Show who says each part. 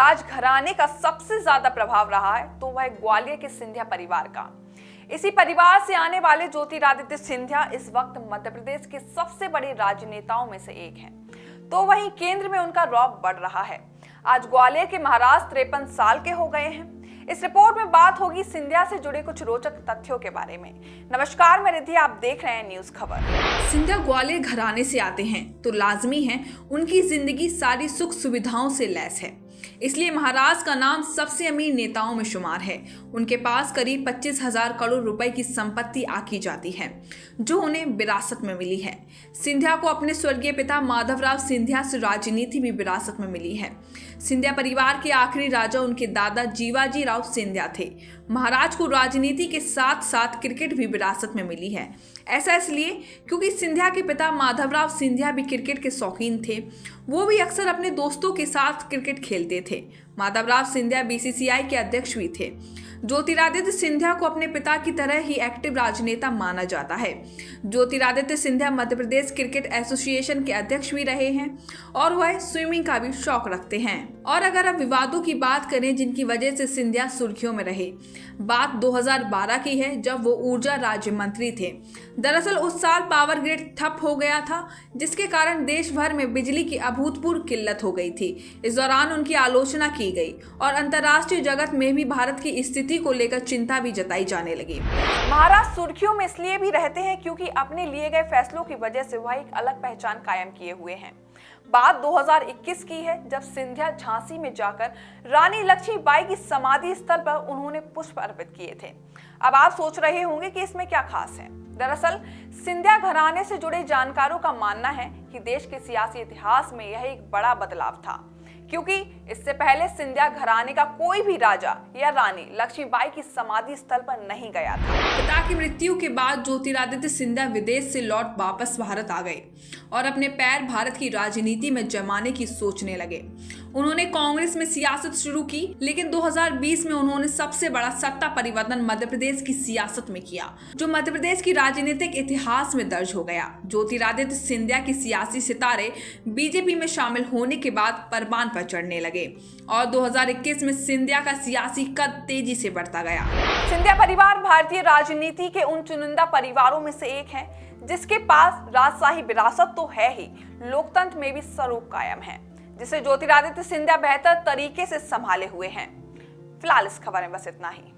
Speaker 1: राजघराने का सबसे ज्यादा प्रभाव रहा है तो वह ग्वालियर के सिंधिया परिवार का। इसी परिवार से आने वाले ज्योतिरादित्य सिंधिया इस वक्त मध्य प्रदेश के सबसे बड़े राजनेताओं में से एक हैं। तो वहीं केंद्र में उनका रौब बढ़ रहा है। आज ग्वालियर के महाराज 53 साल के हो गए हैं। इस रिपोर्ट में बात होगी सिंधिया से जुड़े कुछ रोचक तथ्यों के बारे में। नमस्कार, मैं रिद्धि, आप देख रहे हैं न्यूज खबर। सिंधिया ग्वालियर घराने से आते हैं तो लाजमी है उनकी जिंदगी सारी सुख सुविधाओं से लैस है, इसलिए महाराज का नाम सबसे अमीर नेताओं में शुमार है। उनके पास करीब 25,000 करोड़ रुपए की संपत्ति आकी जाती है जो उन्हें विरासत में मिली है। सिंधिया को अपने स्वर्गीय पिता माधवराव सिंधिया से राजनीति भी विरासत में मिली है। सिंधिया परिवार के आखिरी राजा उनके दादा जीवाजी राव सिंधिया थे। महाराज को राजनीति के साथ साथ क्रिकेट भी विरासत में मिली है। ऐसा इसलिए क्योंकि सिंधिया के पिता माधवराव सिंधिया भी क्रिकेट के शौकीन थे। वो भी अक्सर अपने दोस्तों के साथ क्रिकेट खेलते थे। माधवराव सिंधिया बीसीसीआई के अध्यक्ष भी थे। ज्योतिरादित्य सिंधिया को अपने पिता की तरह ही एक्टिव राजनेता माना जाता है। ज्योतिरादित्य सिंधिया मध्य प्रदेश क्रिकेट एसोसिएशन के अध्यक्ष भी रहे हैं और वह स्विमिंग का भी शौक रखते हैं। और अगर अब विवादों की बात करें जिनकी वजह से सिंधिया सुर्खियों में रहे, बात 2012 की है जब वो ऊर्जा राज्य मंत्री थे। दरअसल उस साल पावर ग्रिड ठप हो गया था जिसके कारण देश भर में बिजली की अभूतपूर्व किल्लत हो गई थी। इस दौरान उनकी आलोचना की गई और अंतर्राष्ट्रीय जगत में भी भारत की स्थिति को लेकर चिंता भी जताई जाने लगी। महाराज सुर्खियों में इसलिए भी रहते हैं क्योंकि अपने लिए गए फैसलों की वजह से वह एक अलग पहचान कायम किए हुए हैं। बात 2021 की है जब सिंधिया झांसी में जाकर रानी लक्ष्मीबाई की समाधि स्थल पर उन्होंने पुष्प अर्पित किए थे। अब आप सोच रहे होंगे कि इसमें क्या खास है। दरअसल सिंधिया घराने से जुड़े जानकारों का मानना है कि देश के सियासी इतिहास में यह एक बड़ा बदलाव था, क्योंकि इससे पहले सिंधिया घराने का कोई भी राजा या रानी लक्ष्मीबाई की समाधि स्थल पर नहीं गया था। पिता की मृत्यु के बाद ज्योतिरादित्य सिंधिया विदेश से लौट वापस भारत आ गए और अपने पैर भारत की राजनीति में जमाने की सोचने लगे। उन्होंने कांग्रेस में सियासत शुरू की, लेकिन 2020 में उन्होंने सबसे बड़ा सत्ता परिवर्तन मध्य प्रदेश की सियासत में किया, जो मध्य प्रदेश की राजनीतिक इतिहास में दर्ज हो गया। ज्योतिरादित्य सिंधिया के सियासी सितारे बीजेपी में शामिल होने के बाद परवान पर चढ़ने लगे और 2021 में सिंधिया का सियासी कद तेजी से बढ़ता गया। सिंधिया परिवार भारतीय राजनीति के उन चुनिंदा परिवारों में से एक है जिसके पास राजशाही विरासत तो है ही, लोकतंत्र में भी स्वरूप कायम है, जिसे ज्योतिरादित्य सिंधिया बेहतर तरीके से संभाले हुए हैं। फिलहाल इस खबर में बस इतना ही।